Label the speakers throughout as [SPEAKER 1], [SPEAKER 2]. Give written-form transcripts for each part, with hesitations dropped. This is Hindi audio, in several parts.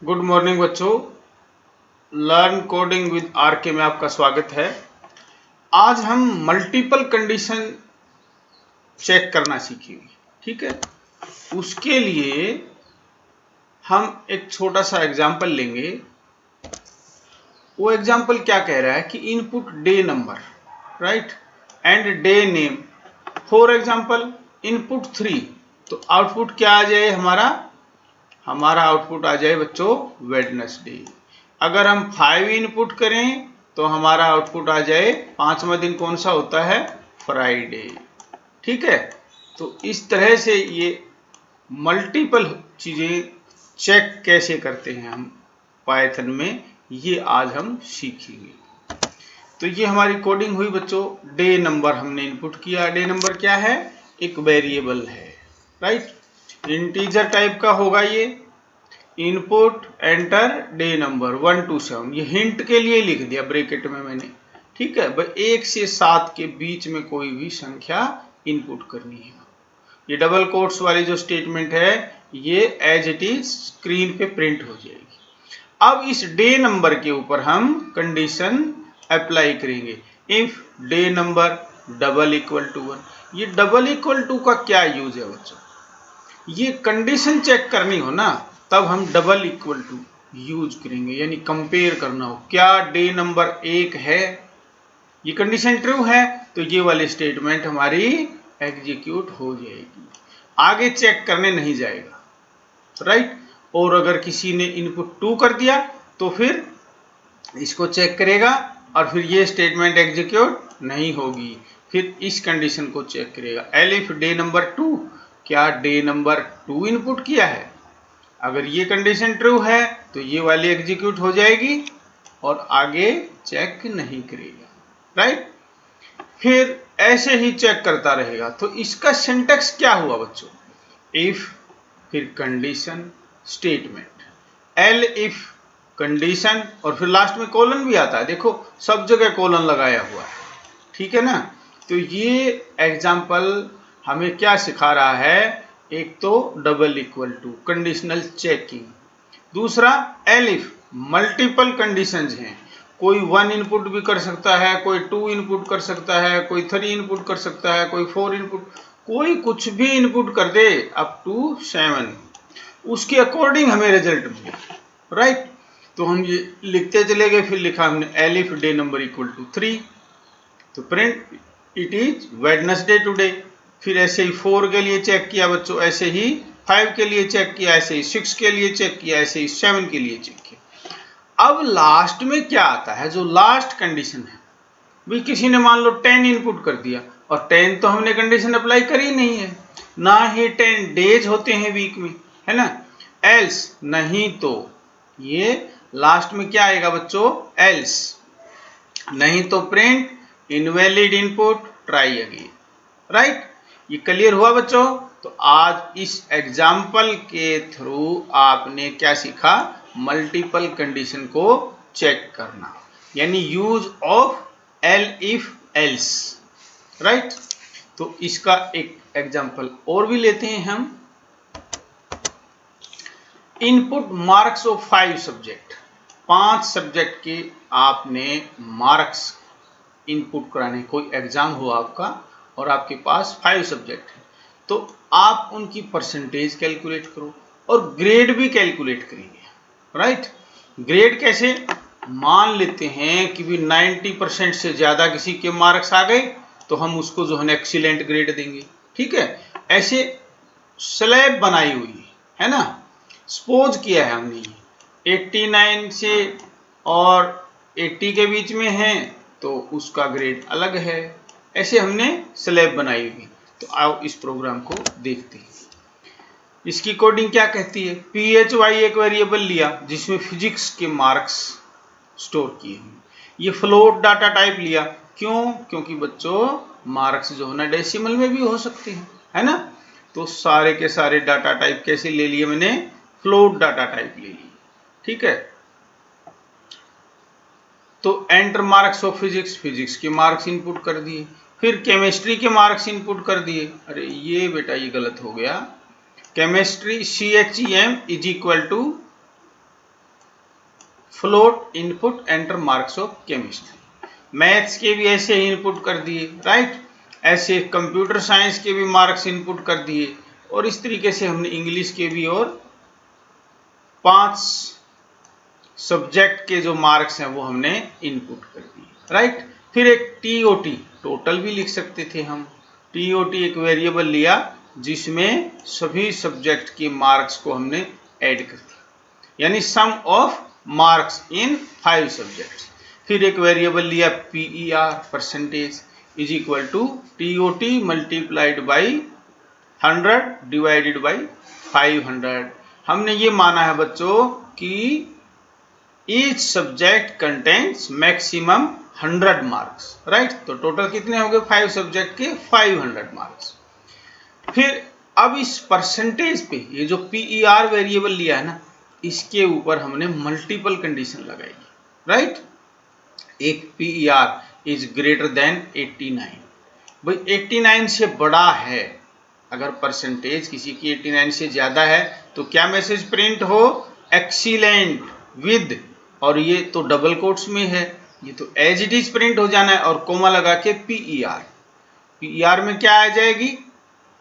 [SPEAKER 1] गुड मॉर्निंग बच्चों। लर्न कोडिंग विद आरके में आपका स्वागत है। आज हम मल्टीपल कंडीशन चेक करना सीखेंगे। ठीक है, उसके लिए हम एक छोटा सा एग्जाम्पल लेंगे। वो एग्जाम्पल क्या कह रहा है कि input day number right and day name. For example input 3, तो आउटपुट क्या आ जाए हमारा आउटपुट आ जाए बच्चों वेडनेसडे। अगर हम 5 इनपुट करें तो हमारा आउटपुट आ जाए 5वां दिन कौन सा होता है, फ्राइडे। ठीक है, तो इस तरह से ये मल्टीपल चीजें चेक कैसे करते हैं हम पाइथन में, ये आज हम सीखेंगे। तो ये हमारी कोडिंग हुई बच्चों। डे नंबर हमने इनपुट किया। डे नंबर क्या है, एक वेरिएबल है राइट, इंटीजर टाइप का होगा ये। Input enter day number 1 to 7, ये हिंट के लिए लिख दिया ब्रैकेट में मैंने। ठीक है, भाई 1 से 7 के बीच में कोई भी संख्या इनपुट करनी है। ये डबल कोट्स वाली जो स्टेटमेंट है ये एज इट इज स्क्रीन पे प्रिंट हो जाएगी। अब इस डे नंबर के ऊपर हम कंडीशन अप्लाई करेंगे। If day number double equal to 1। ये डबल इक्वल टू का क्या यूज है बच्चों, ये कंडीशन चेक करनी हो ना तब हम डबल इक्वल टू यूज करेंगे, यानी कंपेयर करना हो क्या डे नंबर 1 है, ये कंडीशन ट्रू है तो ये वाली स्टेटमेंट हमारी एग्जीक्यूट हो जाएगी, आगे चेक करने नहीं जाएगा राइट। और अगर किसी ने इनपुट 2 कर दिया तो फिर इसको चेक करेगा और फिर ये स्टेटमेंट एग्जीक्यूट नहीं होगी, फिर इस कंडीशन को चेक करेगा। एलिफ डे नंबर 2, क्या डे नंबर 2 इनपुट किया है। अगर ये कंडीशन ट्रू है तो ये वाली एग्जीक्यूट हो जाएगी और आगे चेक नहीं करेगा राइट। फिर ऐसे ही चेक करता रहेगा। तो इसका सिंटैक्स क्या हुआ बच्चों, इफ फिर condition statement, L if condition और फिर लास्ट में कोलन भी आता है, देखो सब जगह कोलन लगाया हुआ है। ठीक है ना, तो ये एग्जाम्पल हमें क्या सिखा रहा है, एक तो double equal to conditional checking, दूसरा एलिफ मल्टीपल कंडीशंस हैं, कोई 1 इनपुट भी कर सकता है, कोई 2 इनपुट कर सकता है, कोई 3 इनपुट कर सकता है, कोई 4 इनपुट, कोई कुछ भी इनपुट कर दे अप टू 7, उसके अकॉर्डिंग हमें रिजल्ट मिले राइट। तो हम ये लिखते चले गए, फिर लिखा हमने elif day number equal to 3, तो print it is Wednesday today. फिर ऐसे ही 4 के लिए चेक किया बच्चों, ऐसे ही 5 के लिए चेक किया, ऐसे ही 6 के लिए चेक किया, ऐसे ही 7 के लिए चेक किया। अब लास्ट में क्या आता है, जो लास्ट कंडीशन है, भी किसी ने मान लो 10 इनपुट कर दिया और 10 तो हमने कंडीशन अप्लाई करी नहीं है, ना ही 10 डेज होते हैं वीक में, है ना। एल्स नहीं तो ये लास्ट में क्या आएगा बच्चों, एल्स नहीं तो print invalid input try again right. ये क्लियर हुआ बच्चों। तो आज इस एग्जाम्पल के थ्रू आपने क्या सीखा, मल्टीपल कंडीशन को चेक करना, यानी use of L if else right. तो इसका एक एग्जाम्पल और भी लेते हैं हम। Input marks of 5 subject, 5 subject के आपने मार्क्स इनपुट कराने, कोई एग्जाम हो आपका और आपके पास 5 सब्जेक्ट है, तो आप उनकी परसेंटेज कैलकुलेट करो और ग्रेड भी कैलकुलेट करेंगे राइट। ग्रेड कैसे, मान लेते हैं कि भी 90% से ज्यादा किसी के मार्क्स आ गए तो हम उसको जो है एक्सीलेंट ग्रेड देंगे। ठीक है, ऐसे स्लैब बनाई हुई है ना, सपोज किया है हमने 89 से और 80 के बीच में है तो उसका ग्रेड अलग है, ऐसे हमने स्लैब बनाई हुई। तो आओ इस प्रोग्राम को देखते हैं। इसकी कोडिंग क्या कहती है, phy एक वेरिएबल लिया जिसमें फिजिक्स के मार्क्स स्टोर किए हैं। ये फ्लोट डाटा टाइप लिया, क्यों, क्योंकि बच्चों मार्क्स जो है ना डेसिमल में भी हो सकते हैं, है ना। तो सारे के सारे डाटा टाइप कैसे ले लिए मैंने, फ्लोट डाटा टाइप ले लिए। ठीक है, तो enter marks of physics, physics के मार्क्स इनपुट कर दिए, फिर केमिस्ट्री के मार्क्स इनपुट कर दिए। अरे ये बेटा ये गलत हो गया, chemistry CHEM is equal to float input enter marks of chemistry. Maths के भी ऐसे ही इनपुट कर दिए, राइट। ऐसे कंप्यूटर साइंस के भी मार्क्स इनपुट कर दिए, और इस तरीके से हमने इंग्लिश के भी और 5 सब्जेक्ट के जो मार्क्स हैं वो हमने इनपुट कर दिए, राइट। फिर एक टीओटी टोटल भी लिख सकते थे हम। टीओटी एक वेरिएबल लिया जिसमें सभी सब्जेक्ट के मार्क्स को हमने ऐड कर दिया, यानी sum of marks in 5 subjects. फिर एक वेरिएबल लिया PER percentage is equal to TOT multiplied by 100 divided by 500। हमने ये माना है बच्चों कि each subject contains maximum 100 marks, right. तो टोटल कितने हो गए 5 सब्जेक्ट के 500 मार्क्स। फिर अब इस परसेंटेज पे ये जो PER वेरिएबल लिया है ना, इसके ऊपर हमने मल्टीपल कंडीशन लगाई, राइट। एक PER इज ग्रेटर देन 89, भाई 89 से बड़ा है। अगर परसेंटेज किसी की 89 से ज्यादा है तो क्या मैसेज प्रिंट हो, एक्सीलेंट विद, और ये तो डबल कोट्स में है, ये तो एज इट इज प्रिंट हो जाना है, और कोमा लगा के PER। PER में क्या आ जाएगी,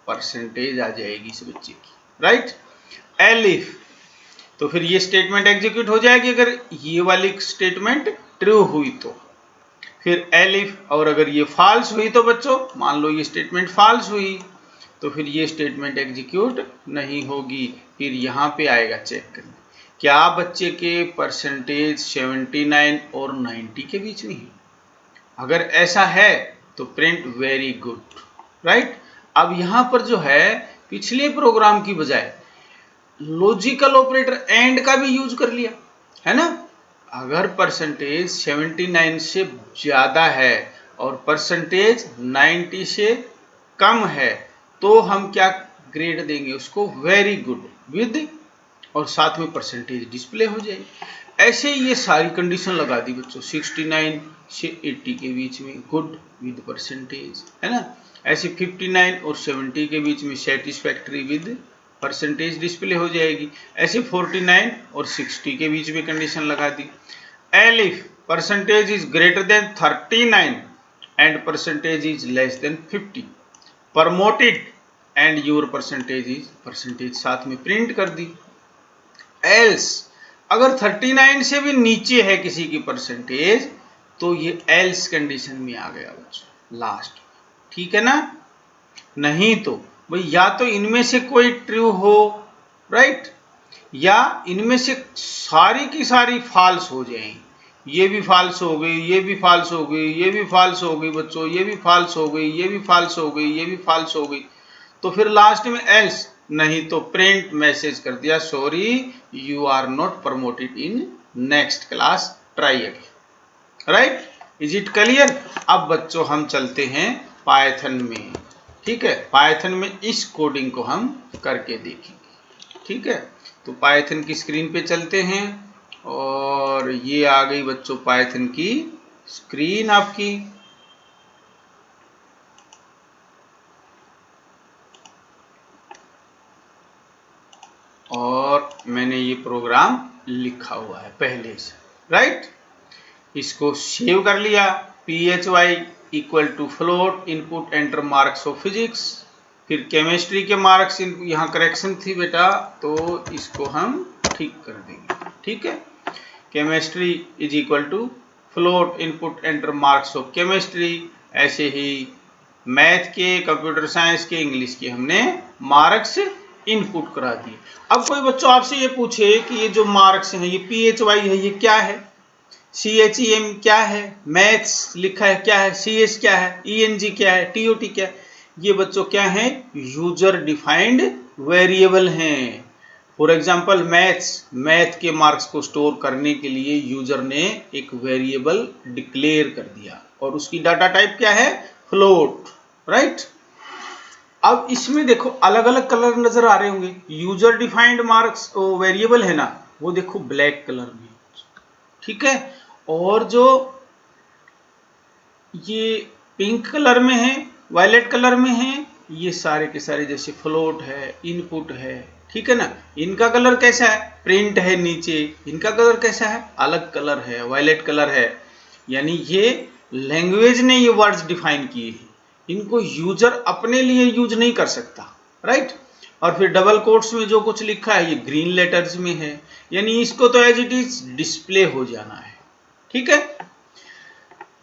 [SPEAKER 1] परसेंटेज आ जाएगी इस बच्चे की, राइट। एलिफ, तो फिर ये स्टेटमेंट एग्जीक्यूट हो जाएगी अगर ये वाली स्टेटमेंट ट्रू हुई तो। फिर एलिफ, और अगर ये फॉल्स हुई तो बच्चों, मान लो ये स्टेटमेंट फॉल्स हुई तो फिर ये स्टेटमेंट एग्जीक्यूट नहीं होगी। फिर यहाँ पे आएगा चेक करने, क्या बच्चे के परसेंटेज 79 और 90 के बीच में है। अगर ऐसा है तो प्रिंट वेरी गुड, राइट। अब यहाँ पर जो है पिछले प्रोग्राम की बजाय लॉजिकल ऑपरेटर एंड का भी यूज कर लिया है ना। अगर परसेंटेज 79 से ज्यादा है और परसेंटेज 90 से कम है तो हम क्या ग्रेड देंगे उसको, वेरी गुड विद, और साथ में परसेंटेज डिस्प्ले हो जाएगी। ऐसे ही ये सारी कंडीशन लगा दी बच्चों, 69 से 80 के बीच में गुड विद परसेंटेज, है ना। ऐसे 59 और 70 के बीच में सेटिस्फैक्ट्री विद परसेंटेज डिस्प्ले हो जाएगी। ऐसे 49 और 60 के बीच में कंडीशन लगा दी। Elif percentage is greater than 39 and percentage is less than 50, promoted and your percentage is, percentage साथ में प्रिंट कर दी। एल्स, अगर 39 से भी नीचे है किसी की परसेंटेज तो ये एल्स कंडीशन में आ गया बच्चों लास्ट, ठीक है ना। नहीं तो भाई या तो इनमें से कोई ट्रू हो, राइट, या इनमें से सारी की सारी फॉल्स हो जाएं। ये भी फॉल्स हो गई, ये भी फॉल्स हो गई, ये भी फॉल्स हो गई बच्चों, ये भी फॉल्स हो गई, ये भी फॉल्स हो गई, ये भी फॉल्स हो गई, तो फिर लास्ट में एल्स, नहीं तो प्रिंट मैसेज कर दिया sorry you are not promoted in next class, try again, right. Is it clear. अब बच्चों हम चलते हैं पाइथन में, ठीक है। पाइथन में इस कोडिंग को हम करके देखेंगे, ठीक है। तो पाइथन की स्क्रीन पे चलते हैं, और ये आ गई बच्चों पाइथन की स्क्रीन आपकी। और मैंने ये प्रोग्राम लिखा हुआ है पहले से, राइट। इसको सेव कर लिया, phy equal to float input enter marks of physics. फिर केमिस्ट्री के मार्क्स, यहाँ करेक्शन थी बेटा तो इसको हम ठीक कर देंगे, ठीक है। Chemistry is equal to float input enter marks of chemistry. ऐसे ही मैथ के, कंप्यूटर साइंस के, इंग्लिश के हमने मार्क्स इनपुट करा दिए। अब कोई बच्चों आपसे ये पूछे कि ये जो मार्क्स हैं ये PHY है, ये क्या है, CHEM क्या है, मैथ्स लिखा है क्या है, CS क्या है, ENG क्या है, TOT क्या है, ये बच्चों क्या है, यूजर डिफाइंड वेरिएबल हैं। फॉर एग्जाम्पल मैथ के मार्क्स को स्टोर करने के लिए यूजर ने एक वेरिएबल डिक्लेयर कर दिया और उसकी डाटा टाइप क्या है, फ्लोट, राइट। अब इसमें देखो अलग अलग कलर नजर आ रहे होंगे। यूजर डिफाइंड मार्क्स वेरिएबल है ना, वो देखो ब्लैक कलर में, ठीक है। और जो ये पिंक कलर में है, वायलेट कलर में है, ये सारे के सारे जैसे फ्लोट है, इनपुट है, ठीक है ना। इनका कलर कैसा है, प्रिंट है नीचे, इनका कलर कैसा है, अलग कलर है, वायलेट कलर है। यानी ये लैंग्वेज ने ये वर्ड्स डिफाइन किए हैं, इनको यूजर अपने लिए यूज नहीं कर सकता, राइट। और फिर डबल कोट्स में जो कुछ लिखा है ये ग्रीन लेटर्स में है, यानी इसको तो एज इट इज डिस्प्ले हो जाना है, ठीक है।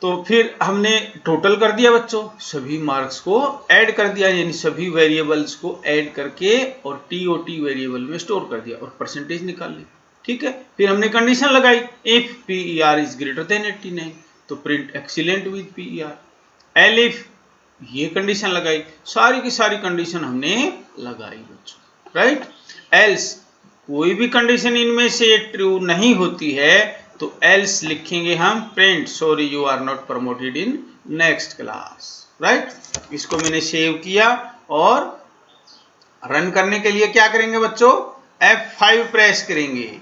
[SPEAKER 1] तो फिर हमने टोटल कर दिया बच्चों, सभी मार्क्स को ऐड कर दिया, यानी सभी वेरिएबल्स को ऐड करके और टीओटी वेरिएबल में स्टोर कर दिया और परसेंटेज निकाल ली, ठीक है। फिर हमने कंडीशन लगाई, if PER is greater then 89 तो print excellent with PER, L if ये कंडीशन लगाई, सारी की सारी कंडीशन हमने लगाई बच्चों, राइट। एल्स कोई भी कंडीशन इनमें से ट्रू नहीं होती है तो एल्स लिखेंगे हम print sorry you are not promoted in next class, right. इसको मैंने सेव किया और रन करने के लिए क्या करेंगे बच्चों, F5 प्रेस करेंगे।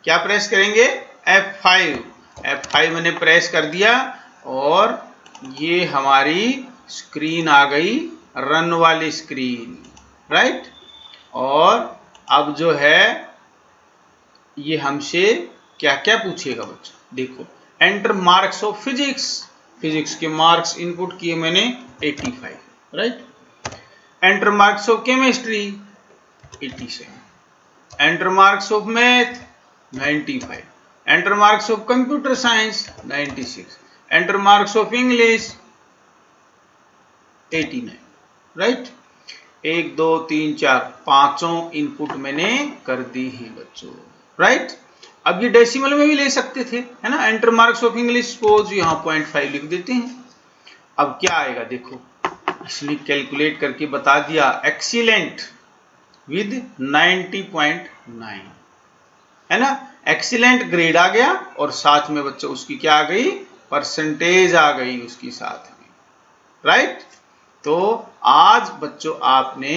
[SPEAKER 1] क्या प्रेस करेंगे, F5 मैंने प्रेस कर दिया और ये हमारी स्क्रीन आ गई, रन वाली स्क्रीन, राइट। और अब जो है ये हमसे क्या क्या पूछेगा बच्चों, देखो enter marks of physics, physics के मार्क्स इनपुट किए मैंने 85, right. Enter marks of chemistry 87, enter marks of math 95, enter marks of computer science 96, enter marks of English 89, right. 1 2 3 4 पांचों इनपुट मैंने कर दी है बच्चों, राइट। अब ये डेसिमल में भी ले सकते थे, है ना। Enter marks of English suppose यहाँ 0.5 लिख देते हैं। अब क्या आएगा देखो, इसने कैलकुलेट करके बता दिया, एक्सीलेंट विद 90.9, है ना। एक्सीलेंट ग्रेड आ गया और साथ में बच्चों उसकी क्या आ गई, परसेंटेज आ गई उसकी साथ में, राइट। तो आज बच्चों आपने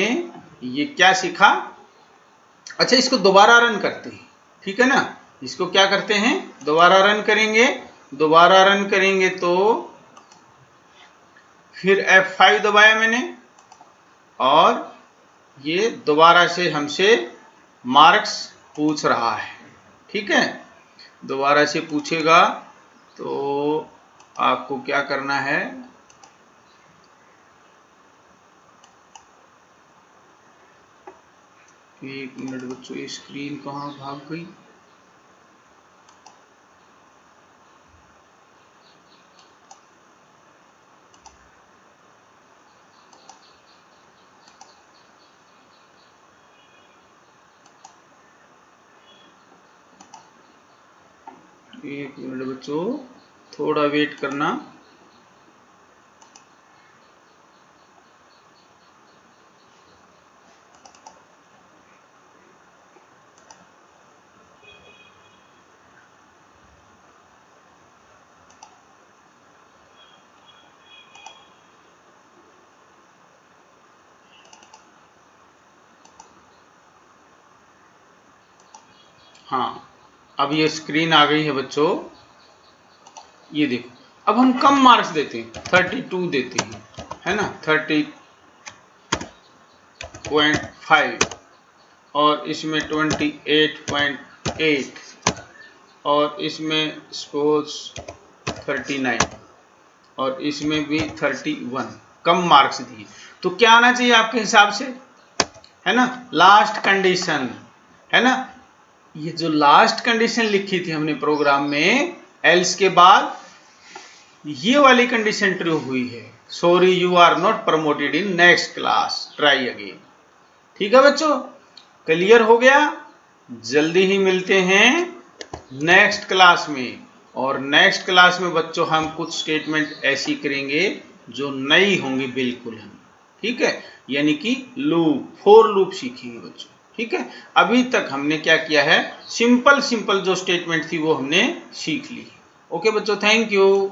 [SPEAKER 1] ये क्या सीखा, अच्छा इसको दोबारा रन करते हैं, ठीक है ना। इसको क्या करते हैं, दोबारा रन करेंगे, दोबारा रन करेंगे तो फिर F5 दबाया मैंने और ये दोबारा से हमसे मार्क्स पूछ रहा है, ठीक है। दोबारा से पूछेगा तो आपको क्या करना है, एक मिनट बच्चों, ये स्क्रीन कहाँ भाग गई, एक मिनट बच्चों, थोड़ा वेट करना। हाँ अब ये स्क्रीन आ गई है बच्चों, ये देखो अब हम कम मार्क्स देते हैं, 32 देते हैं, है ना, 30.5 और इसमें 28.8 और इसमें सपोज 39 और इसमें भी 31, कम मार्क्स दिए तो क्या आना चाहिए आपके हिसाब से, है ना, लास्ट कंडीशन, है ना। ये जो लास्ट कंडीशन लिखी थी हमने प्रोग्राम में, एल्स के बाद ये वाली कंडीशन ट्रू हुई है, sorry you are not promoted in next class, try again, ठीक है बच्चों, क्लियर हो गया। जल्दी ही मिलते हैं नेक्स्ट क्लास में, और नेक्स्ट क्लास में बच्चों हम कुछ स्टेटमेंट ऐसी करेंगे जो नई होंगी बिल्कुल हम, ठीक है, यानी कि लूप, फॉर लूप सीखेंगे बच्चों, ठीक है। अभी तक हमने क्या किया है, सिंपल सिंपल जो स्टेटमेंट थी वो हमने सीख ली। ओके बच्चों, थैंक यू।